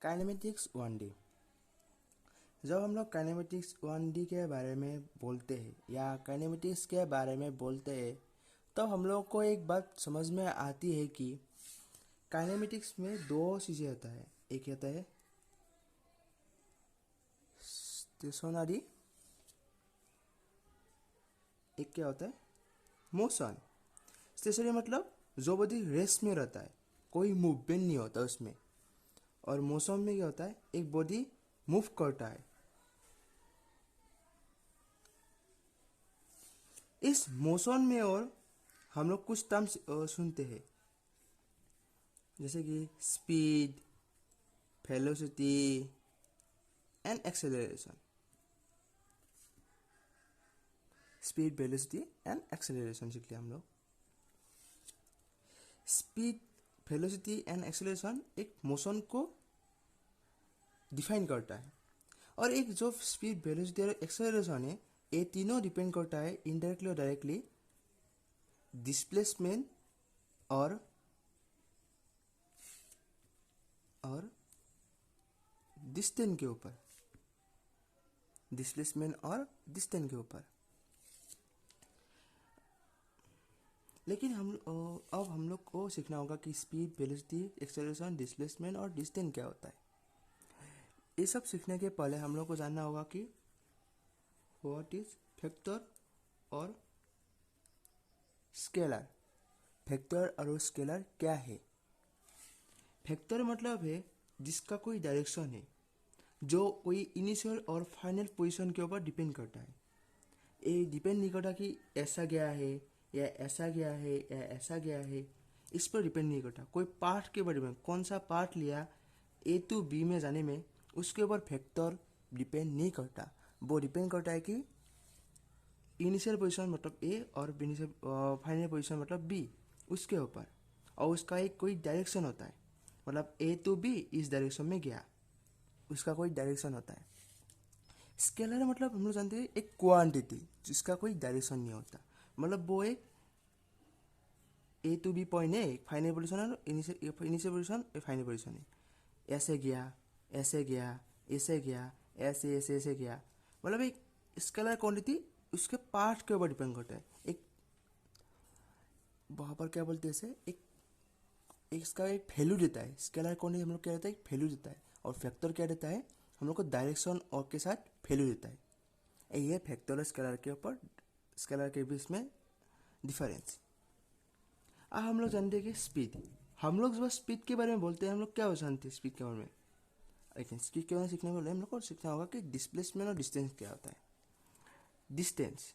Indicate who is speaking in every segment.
Speaker 1: Kinematics 1D। जब हम लोग काइनेमेटिक्स 1D के बारे में बोलते हैं या काइनेमेटिक्स के बारे में बोलते हैं तो हम लोग को एक बात समझ में आती है कि काइनेमेटिक्स में दो चीज़ें होता है। एक होता है स्टेशनरी, एक क्या होता है मोशन। स्टेशनरी मतलब जो बॉडी रेस्ट में रहता है, कोई मूवमेंट नहीं होता उसमें। और मोशन में क्या होता है, एक बॉडी मूव करता है। इस मोशन में और हम लोग कुछ टर्म्स सुनते हैं, जैसे कि speed, velocity and acceleration. Speed, velocity and acceleration सीख लिया हम लोग। स्पीड, वेलोसिटी एंड एक्सेलरेशन एक मोशन को डिफाइन करता है। और एक जो स्पीड, वेलोसिटी और एक्सेलरेशन है, ये तीनों डिपेंड करता है इनडायरेक्टली और डायरेक्टली डिस्प्लेसमेंट और डिस्टेंस के ऊपर। डिस्प्लेसमेंट और डिस्टेंस के ऊपर। लेकिन अब हम लोग को सीखना होगा कि स्पीड, वेलोसिटी, एक्सेलरेशन, डिस्प्लेसमेंट और डिस्टेंस क्या होता है। ये सब सीखने के पहले हम लोग को जानना होगा कि व्हाट इज वेक्टर और स्केलर। वेक्टर और स्केलर क्या है? वेक्टर मतलब है जिसका कोई डायरेक्शन है, जो कोई इनिशियल और फाइनल पोजीशन के ऊपर डिपेंड करता है। ये डिपेंड नहीं करता कि ऐसा गया है या ऐसा गया है या ऐसा गया है, इस पर डिपेंड नहीं करता। कोई पार्ट के बारे में, कौन सा पार्ट लिया ए टू बी में जाने में, उसके ऊपर वेक्टर डिपेंड नहीं करता। वो डिपेंड करता है कि इनिशियल पोजीशन मतलब ए और फाइनल पोजीशन मतलब बी, उसके ऊपर। और उसका एक कोई डायरेक्शन होता है, मतलब ए टू बी इस डायरेक्शन में गया, उसका कोई डायरेक्शन होता है। स्केलर मतलब हम लोग जानते हैं एक क्वांटिटी जिसका कोई डायरेक्शन नहीं होता। मतलब वो एक ए टू बी पॉइंट है, एक फाइनल पोजीशन और इनिशियल पोजीशन, फाइनल पोजीशन है। ऐसे गया, ऐसे गया, ऐसे गया, ऐसे ऐसे ऐसे गया। मतलब एक स्केलर क्वांटिटी उसके पार्ट के ऊपर डिपेंड करता है। एक वहाँ पर क्या बोलते हैं इसे, एक इसका एक वैल्यू देता है। स्केलर क्वांटिटी हम लोग क्या देता है, एक वैल्यू देता है। और फैक्टर क्या देता है, हम लोग को डायरेक्शन और के साथ वैल्यू देता है। ये फैक्टर और स्केलर के ऊपर, स्केलर के बीच में डिफरेंस। अब हम लोग जानते हैं कि स्पीड, हम लोग जब स्पीड के बारे में बोलते हैं हम लोग क्या जानते हैं स्पीड के बारे में। लेकिन स्पीड के बारे में सीखने के लिए हम लोग को सीखना होगा कि डिस्प्लेसमेंट और डिस्टेंस क्या होता है। डिस्टेंस,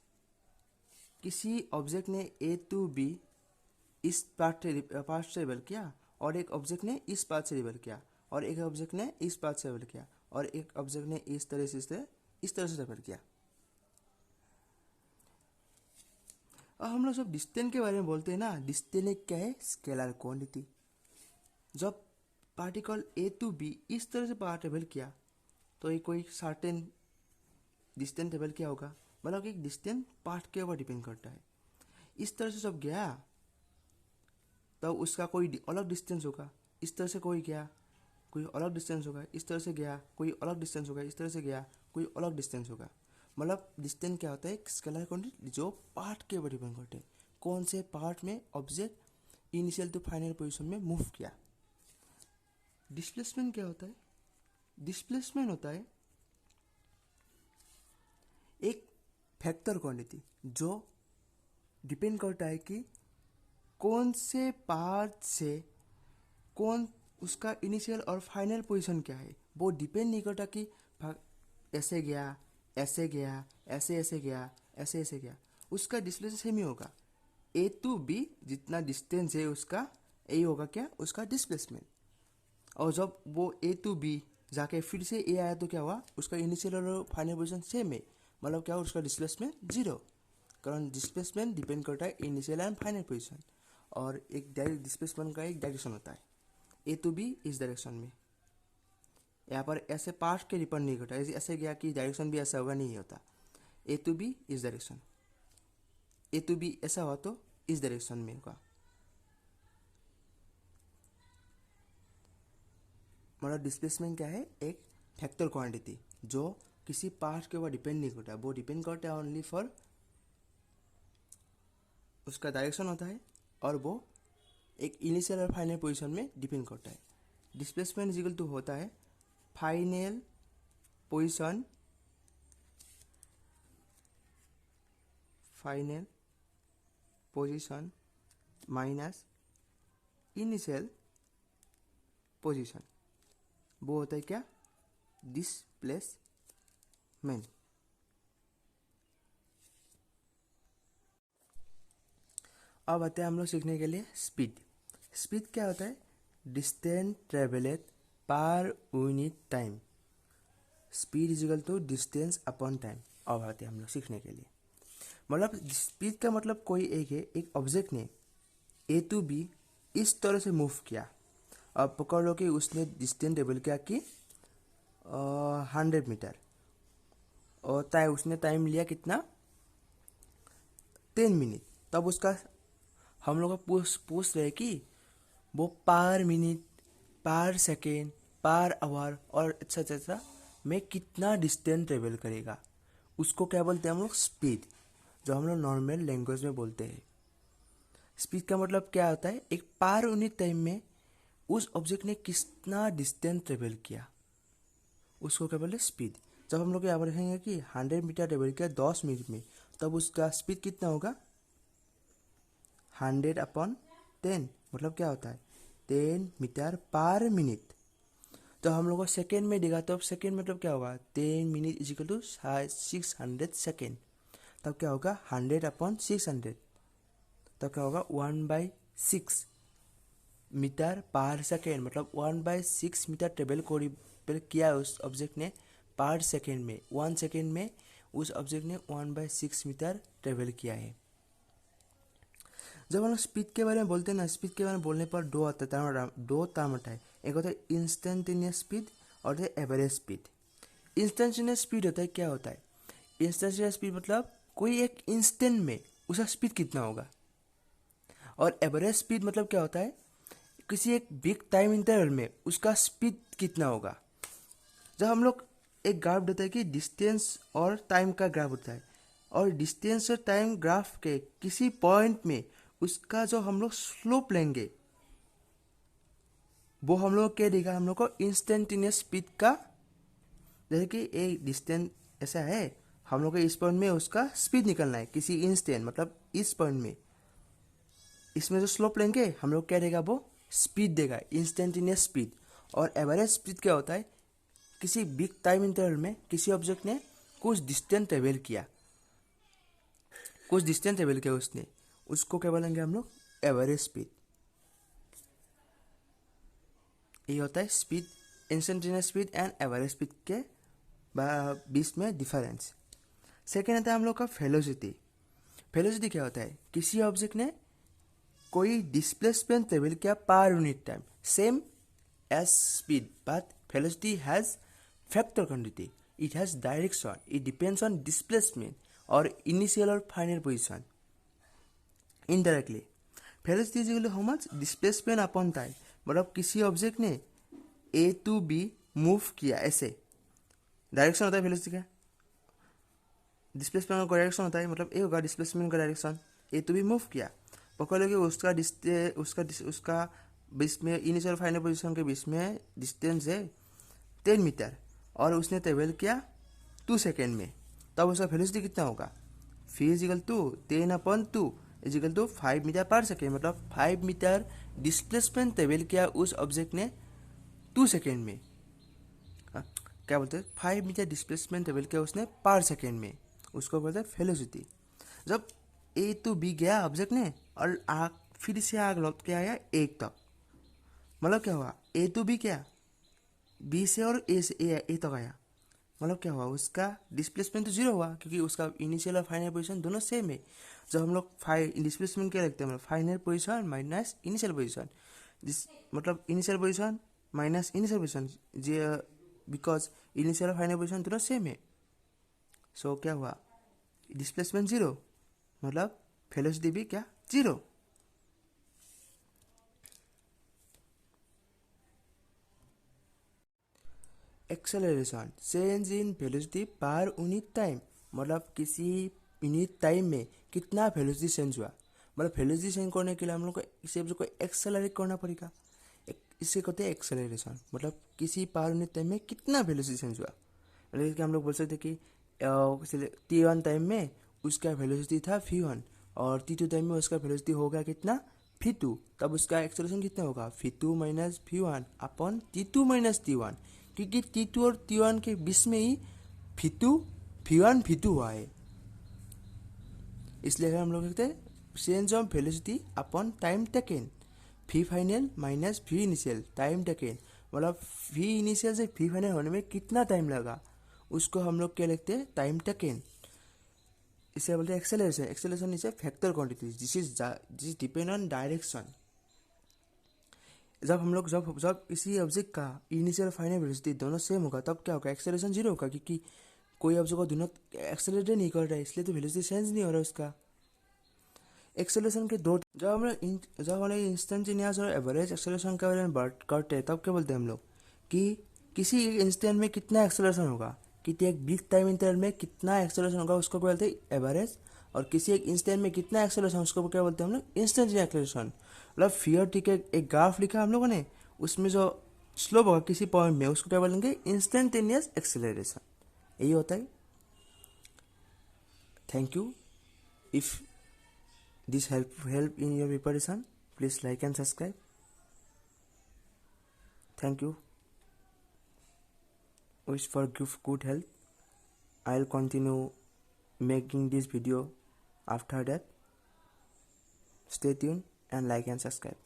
Speaker 1: किसी ऑब्जेक्ट ने ए टू बी इस पार्ट से ट्रेवल किया, और एक ऑब्जेक्ट ने इस पार्ट से ट्रेवल किया, और एक ऑब्जेक्ट ने इस पार्ट से ट्रेवल किया, और एक ऑब्जेक्ट ने इस तरह से ट्रेवल किया। और हम लोग जब डिस्टेंस के बारे में बोलते हैं ना, डिस्टेंस क्या है, स्केलर क्वांटिटी। जब पार्टिकल ए टू बी इस तरह से पार्ट ट्रेवल किया तो ये कोई सर्टेन डिस्टेंस ट्रेवल किया होगा। मतलब एक डिस्टेंस पार्ट के ऊपर डिपेंड करता है। इस तरह से जब गया तब उसका कोई अलग डिस्टेंस होगा। इस तरह से कोई गया, कोई अलग डिस्टेंस होगा। इस तरह से गया, कोई अलग डिस्टेंस होगा। इस तरह से गया, कोई अलग डिस्टेंस होगा। मतलब डिस्टेंस क्या होता है, एक स्केलर क्वांटिटी जो पार्ट के ऊपर डिपेंड करते हैं। कौन से पार्ट में object initial to final position में मूव किया। डिस्प्लेसमेंट क्या होता है, डिस्प्लेसमेंट होता है एक फैक्टर क्वांटिटी जो डिपेंड करता है कि कौन से पार्ट से कौन उसका इनिशियल और फाइनल पोजीशन क्या है। वो डिपेंड नहीं करता कि ऐसे गया, ऐसे गया, ऐसे ऐसे गया, ऐसे ऐसे गया। उसका डिस्प्लेसमेंट सेम ही होगा। ए टू बी जितना डिस्टेंस है उसका, यही होगा क्या, उसका डिस्प्लेसमेंट। और जब वो ए टू बी जाके फिर से ए आया तो क्या हुआ, उसका इनिशियल और फाइनल पोजीशन सेम है। मतलब क्या हुआ, उसका डिस्प्लेसमेंट जीरो। कारण डिस्प्लेसमेंट डिपेंड करता है इनिशियल एंड फाइनल पोजीशन। और एक डायरेक्ट डिस्प्लेसमेंट का एक डायरेक्शन होता है, ए टू बी इस डायरेक्शन में। यहाँ पर ऐसे पार्ट के डिपेंड नहीं करता, ऐसे गया कि डायरेक्शन भी ऐसा होगा, नहीं होता। ए टू बी इस डायरेक्शन, ए टू बी ऐसा हुआ तो इस डायरेक्शन में होगा। मतलब डिस्प्लेसमेंट क्या है, एक फैक्टर क्वांटिटी जो किसी पार्ट के ऊपर डिपेंड नहीं करता, वो डिपेंड करता है ओनली फॉर उसका डायरेक्शन होता है, और वो एक इनिशियल और फाइनल पोजीशन में डिपेंड करता है। डिस्प्लेसमेंट इज इक्वल टू होता है final position minus initial position, वो होता है क्या, डिस्प्लेसमेंट। अब आते हैं हम लोग सीखने के लिए स्पीड। स्पीड क्या होता है, distance travelled per unit time. Speed is equal to distance upon time. अब आते हैं हम लोग सीखने के लिए, मतलब स्पीड का मतलब कोई एक है, एक ऑब्जेक्ट ने ए टू बी इस तरह से मूव किया, अब पकड़ लो कि उसने डिस्टेंस ट्रेवल किया कि 100 मीटर, और उसने टाइम लिया कितना, 10 मिनट। तब उसका हम लोग पूछ रहे कि वो पर मिनट, पर सेकेंड, पर आवर और अच्छा में कितना डिस्टेंस ट्रेवल करेगा, उसको क्या बोलते हैं हम लोग, स्पीड, जो हम लोग नॉर्मल लैंग्वेज में बोलते हैं। स्पीड का मतलब क्या होता है, एक पर यूनिट टाइम में उस ऑब्जेक्ट ने कितना डिस्टेंस ट्रेवल किया, उसको क्या बोलते हैं, स्पीड। जब हम लोग यहाँ पर देखेंगे कि 100 मीटर ट्रेवल किया 10 मिनट में, तब उसका स्पीड कितना होगा, 100/10, मतलब क्या होता है, 10 मीटर पर मिनट। तो हम लोग को सेकेंड में देगा, तो सेकेंड मतलब क्या होगा, 10 minute is equal to 600 second. तब क्या होगा, 100/600, तब क्या होगा, 1/6 मीटर पर सेकेंड, मतलब 1/6 मीटर ट्रेवल किया उस ऑब्जेक्ट ने पर सेकेंड में। 1 सेकेंड में उस ऑब्जेक्ट ने 1/6 मीटर ट्रेवल किया है। जब हम लोग स्पीड के बारे में बोलते हैं ना, स्पीड के बारे में बोलने पर दो टर्म होता है, एक होता है इंस्टेंटेनियस स्पीड और एवरेज स्पीड। इंस्टेंटेनियस स्पीड होता है, क्या होता है, इंस्टेंटेनियस स्पीड मतलब कोई एक इंस्टेंट में उसका स्पीड कितना होगा, और एवरेज स्पीड मतलब क्या होता है, किसी एक बिग टाइम इंटरवल में उसका स्पीड कितना होगा। जब हम लोग एक ग्राफ देता है कि डिस्टेंस और टाइम का ग्राफ होता है, और डिस्टेंस और टाइम ग्राफ के किसी पॉइंट में उसका जो हम लोग स्लोप लेंगे, वो हम लोग क्या देगा, हम लोग को इंस्टेंटेनियस स्पीड का, जैसे कि एक डिस्टेंस ऐसा है, हम लोग को इस पॉइंट में उसका स्पीड निकलना है, किसी इंस्टेंट मतलब इस पॉइंट में, इसमें जो स्लोप लेंगे हम लोग क्या देगा, वो स्पीड देगा, इंस्टेंटेनियस स्पीड। और एवरेज स्पीड क्या होता है, किसी बिग टाइम इंटरवल में किसी ऑब्जेक्ट ने कुछ डिस्टेंस ट्रेवल किया, उसने, उसको क्या बोलेंगे हम लोग, एवरेज स्पीड। ये होता है speed, instantaneous speed and average speed के बीच में डिफरेंस। सेकेंड आता है हम लोग का वेलोसिटी। वेलोसिटी क्या होता है, किसी ऑब्जेक्ट ने कोई डिस्प्लेसमेंट ट्रेवल किया पर unit time, same as speed, but velocity has factor quantity, it has direction, it depends on displacement और इनिशियल और final position. Indirectly velocity is equal to how much, displacement upon time, मतलब किसी object ने ए to B move किया, ऐसे direction होता है velocity का, डिस्प्लेसमेंट का डायरेक्शन होता है, मतलब ए होगा डिस्प्लेसमेंट का direction, A to B move किया, पकड़ लो कि उसका बीच में इनिशियल फाइनल पोजीशन के बीच में डिस्टेंस है 10 मीटर, और उसने ट्रेवल किया 2 सेकेंड में, तब उसका वेलोसिटी कितना होगा, v is equal to 10/2 is equal to 5 metre per second, मतलब 5 मीटर डिस्प्लेसमेंट ट्रेवल किया उस ऑब्जेक्ट ने 2 सेकेंड में। क्या बोलते हैं, 5 मीटर डिस्प्लेसमेंट ट्रेवल किया उसने पर सेकेंड में, उसको बोलते हैं वेलोसिटी। जब ए टू बी गया ऑब्जेक्ट ने, और फिर से आग लौट के आया ए तक, मतलब क्या हुआ, ए टू बी क्या, बी से और ए से ए तक आया, मतलब क्या हुआ, उसका डिस्प्लेसमेंट तो जीरो हुआ, क्योंकि उसका इनिशियल और फाइनल पोजीशन दोनों सेम है। जब हम लोग डिस्प्लेसमेंट क्या लिखते हैं, मतलब final position minus initial position, मतलब initial position minus initial position, because initial और फाइनल पोजीशन दोनों सेम है। सो क्या हुआ, डिस्प्लेसमेंट जीरो, मतलब वेलोसिटी भी क्या, zero. Acceleration change in velocity पर यूनिट टाइम, मतलब किसी यूनिट टाइम में कितना वेलोसिटी चेंज हुआ। मतलब वेलोसिटी चेंज करने के लिए हम लोग को इसे को एक्सेलरेट करना पड़ेगा। इसे कहते हैं एक्सेलरेशन, मतलब किसी पर यूनिट टाइम में कितना वेलोसिटी चेंज हुआ। मतलब कि हम लोग बोल सकते कि T1 टाइम में उसका वेलोसिटी था v1 और T2 टाइम में उसका वेलोसिटी होगा कितना v2, तब उसका एक्सेलरेशन कितना होगा v2 minus v1 upon T2 minus T1, क्योंकि T2 और T1 के बीच में ही v2 v1 v2 हुआ है। इसलिए हम लोग कहते हैं change of velocity upon time taken, v final minus v initial time taken, मतलब v इनिशियल से v फाइनल होने में कितना टाइम लगा उसको हम लोग क्या लिखते हैं टाइम टेकन। इसे बोलते हैं acceleration. Acceleration is a factor quantity जिस डिपेंड ऑन डायरेक्शन। जब हम लोग जब इसी ऑब्जेक्ट का इनिशियल फाइनल वेलोसिटी दोनों सेम होगा तब क्या होगा एक्सेलरेशन जीरो होगा, क्योंकि कोई ऑब्जेक्ट को दोनों एक्सेलरेट नहीं कर रहा है, इसलिए तो वेलोसिटी चेंज नहीं हो रहा है उसका। एक्सेलरेशन के दो, जब हम लोग इंस्टेंटेनियस और एवरेज एक्सेलरेशन का बारे में बात करते हैं तब क्या बोलते हैं हम लोग कि किसी इंस्टेंट में कितना एक्सेलरेशन होगा, किसी एक बिग टाइम इंटरवल में कितना एक्सेलरेशन होगा उसको क्या बोलते हैं एवरेज, और किसी एक इंस्टेंट में कितना एक्सेलरेशन उसको क्या बोलते हैं हम लोग इंस्टेंटेनियस एक्सेलरेशन। मतलब फियर टी के एक ग्राफ लिखा हम लोगों ने, उसमें जो स्लोप होगा किसी पॉइंट में उसको क्या बोलेंगे इंस्टेंटेनियस एक्सेलरेशन। यही होता है। Thank you. If this help in your preparation, please like and subscribe. Thank you. Wish for good health. I'll continue making this video after that. Stay tuned and like and subscribe.